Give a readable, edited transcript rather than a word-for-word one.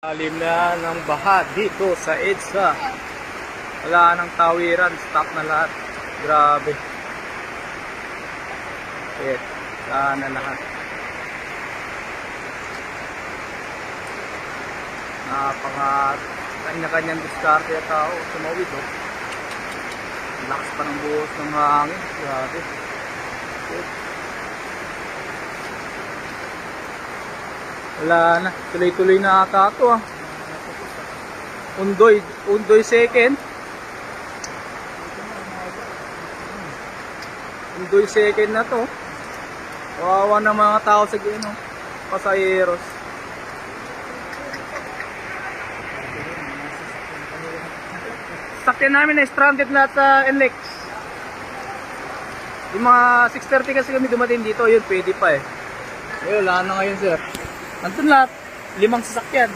Lalim na ng baha dito sa EDSA. Wala nang tawiran, stop na lahat. Grabe. Wala na lahat. Kanya-kanyang diskarte at tao sumawid. Lakas pa ng buhos ng hangin. Grabe. Wala na, tuloy-tuloy na ata ito Undoy second. Undoy second na to. Wawa na mga tao sa pasayeros. Sakyan namin na stranded na sa NLEX. Yung mga 6:30 kasi kami dumating dito, yun pwede pa eh. Wala na ngayon sir. Nandun lahat, 5 sasakyan.